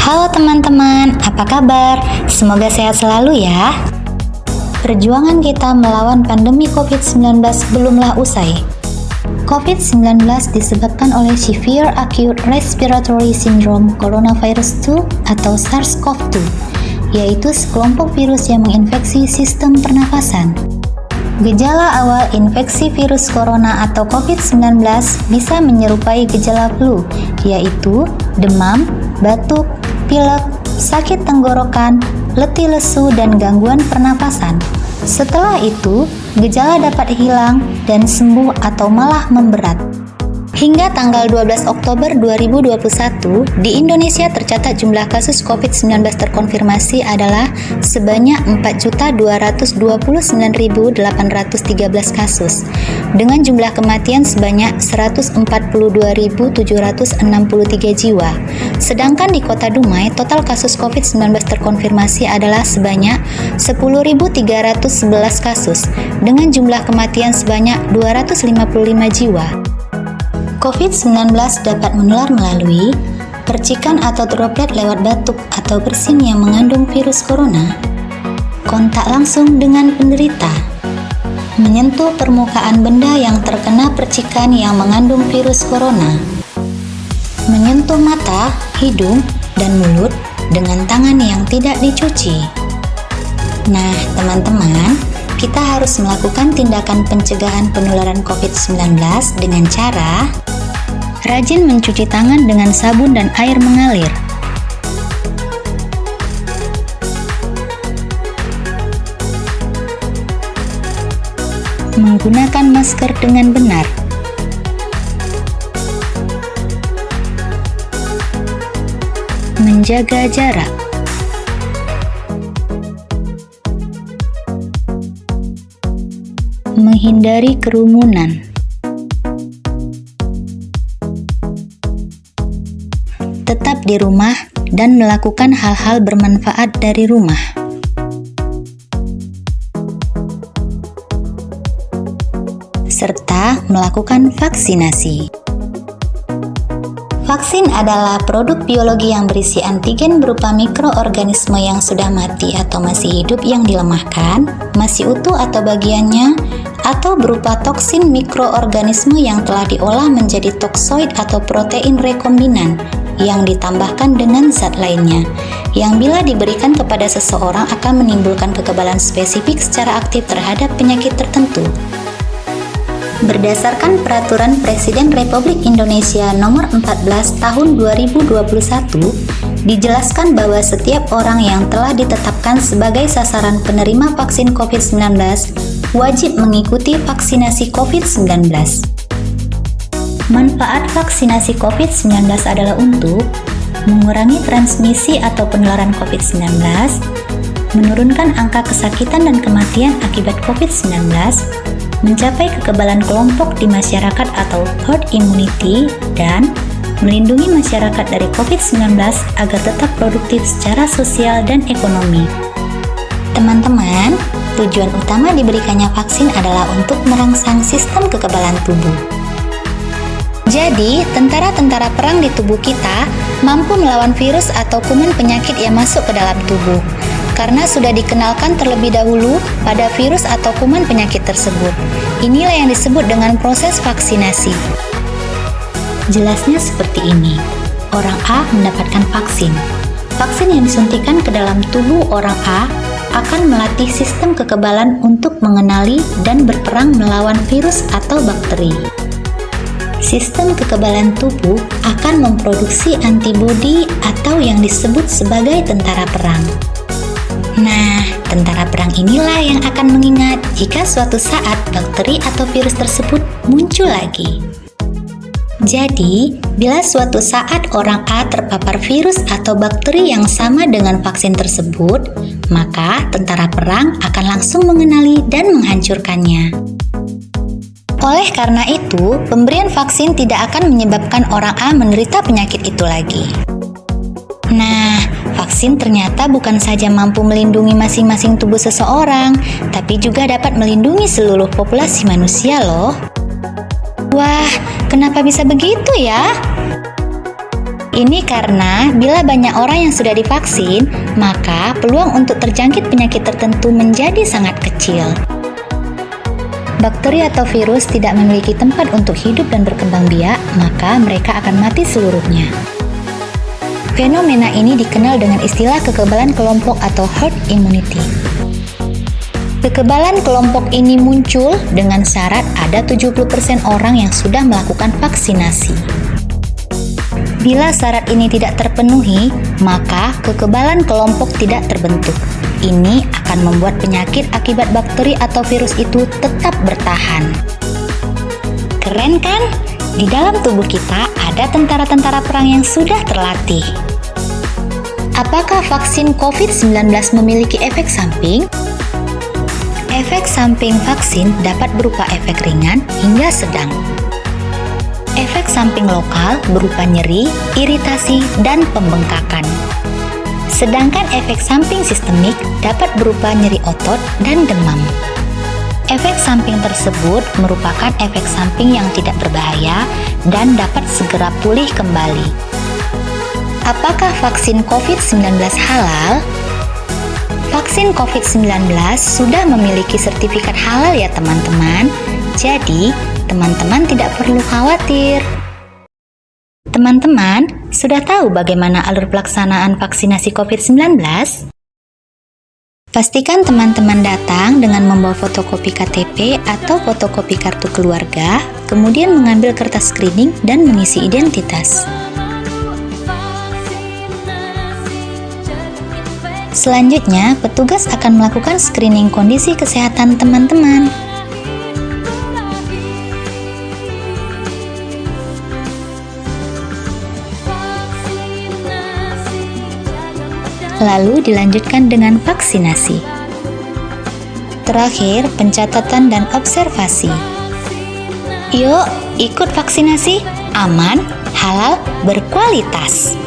Halo teman-teman, apa kabar? Semoga sehat selalu ya. Perjuangan kita melawan pandemi COVID-19 belumlah usai. COVID-19 disebabkan oleh Severe Acute Respiratory Syndrome Coronavirus 2 atau SARS-CoV-2, yaitu sekelompok virus yang menginfeksi sistem pernafasan. Gejala awal infeksi virus corona atau COVID-19 bisa menyerupai gejala flu, yaitu demam, batuk, pilek, sakit tenggorokan, letih lesu, dan gangguan pernafasan. Setelah itu, gejala dapat hilang dan sembuh atau malah memberat. Hingga tanggal 12 Oktober 2021, di Indonesia tercatat jumlah kasus COVID-19 terkonfirmasi adalah sebanyak 4.229.813 kasus, dengan jumlah kematian sebanyak 142.763 jiwa. Sedangkan di Kota Dumai, total kasus COVID-19 terkonfirmasi adalah sebanyak 10.311 kasus, dengan jumlah kematian sebanyak 255 jiwa. COVID-19 dapat menular melalui percikan atau droplet lewat batuk atau bersin yang mengandung virus corona, kontak langsung dengan penderita, menyentuh permukaan benda yang terkena percikan yang mengandung virus corona, menyentuh mata, hidung, dan mulut dengan tangan yang tidak dicuci. Nah, teman-teman, kita harus melakukan tindakan pencegahan penularan COVID-19 dengan cara rajin mencuci tangan dengan sabun dan air mengalir, menggunakan masker dengan benar, menjaga jarak, menghindari kerumunan, tetap di rumah dan melakukan hal-hal bermanfaat dari rumah. Serta melakukan vaksinasi. Vaksin adalah produk biologi yang berisi antigen berupa mikroorganisme yang sudah mati atau masih hidup yang dilemahkan, masih utuh atau bagiannya, atau berupa toksin mikroorganisme yang telah diolah menjadi toksoid atau protein rekombinan yang ditambahkan dengan zat lainnya, yang bila diberikan kepada seseorang akan menimbulkan kekebalan spesifik secara aktif terhadap penyakit tertentu. Berdasarkan Peraturan Presiden Republik Indonesia Nomor 14 Tahun 2021, dijelaskan bahwa setiap orang yang telah ditetapkan sebagai sasaran penerima vaksin COVID-19 wajib mengikuti vaksinasi COVID-19. Manfaat vaksinasi COVID-19 adalah untuk mengurangi transmisi atau penularan COVID-19, menurunkan angka kesakitan dan kematian akibat COVID-19, mencapai kekebalan kelompok di masyarakat atau herd immunity, dan melindungi masyarakat dari COVID-19 agar tetap produktif secara sosial dan ekonomi. Teman-teman, tujuan utama diberikannya vaksin adalah untuk merangsang sistem kekebalan tubuh. Jadi, tentara-tentara perang di tubuh kita mampu melawan virus atau kuman penyakit yang masuk ke dalam tubuh, karena sudah dikenalkan terlebih dahulu pada virus atau kuman penyakit tersebut. Inilah yang disebut dengan proses vaksinasi. Jelasnya seperti ini. Orang A mendapatkan vaksin. Vaksin yang disuntikan ke dalam tubuh orang A akan melatih sistem kekebalan untuk mengenali dan berperang melawan virus atau bakteri. Sistem kekebalan tubuh akan memproduksi antibodi atau yang disebut sebagai tentara perang. Nah, tentara perang inilah yang akan mengingat jika suatu saat bakteri atau virus tersebut muncul lagi. Jadi, bila suatu saat orang A terpapar virus atau bakteri yang sama dengan vaksin tersebut, maka tentara perang akan langsung mengenali dan menghancurkannya. Oleh karena itu, pemberian vaksin tidak akan menyebabkan orang A menderita penyakit itu lagi. Nah, vaksin ternyata bukan saja mampu melindungi masing-masing tubuh seseorang, tapi juga dapat melindungi seluruh populasi manusia loh. Wah, kenapa bisa begitu ya? Ini karena bila banyak orang yang sudah divaksin, maka peluang untuk terjangkit penyakit tertentu menjadi sangat kecil. Bakteri atau virus tidak memiliki tempat untuk hidup dan berkembang biak, maka mereka akan mati seluruhnya. Fenomena ini dikenal dengan istilah kekebalan kelompok atau herd immunity. Kekebalan kelompok ini muncul dengan syarat ada 70% orang yang sudah melakukan vaksinasi. Bila syarat ini tidak terpenuhi, maka kekebalan kelompok tidak terbentuk. Ini akan membuat penyakit akibat bakteri atau virus itu tetap bertahan. Keren kan? Di dalam tubuh kita ada tentara-tentara perang yang sudah terlatih. Apakah vaksin COVID-19 memiliki efek samping? Efek samping vaksin dapat berupa efek ringan hingga sedang. Efek samping lokal berupa nyeri, iritasi, dan pembengkakan. Sedangkan efek samping sistemik dapat berupa nyeri otot dan demam. Efek samping tersebut merupakan efek samping yang tidak berbahaya dan dapat segera pulih kembali. Apakah vaksin COVID-19 halal? Vaksin COVID-19 sudah memiliki sertifikat halal ya teman-teman. Jadi, teman-teman tidak perlu khawatir. Teman-teman, sudah tahu bagaimana alur pelaksanaan vaksinasi COVID-19? Pastikan teman-teman datang dengan membawa fotokopi KTP atau fotokopi kartu keluarga, kemudian mengambil kertas screening dan mengisi identitas. Selanjutnya, petugas akan melakukan screening kondisi kesehatan teman-teman. Lalu dilanjutkan dengan vaksinasi. Terakhir, pencatatan dan observasi. Yuk, ikut vaksinasi, aman, halal, berkualitas.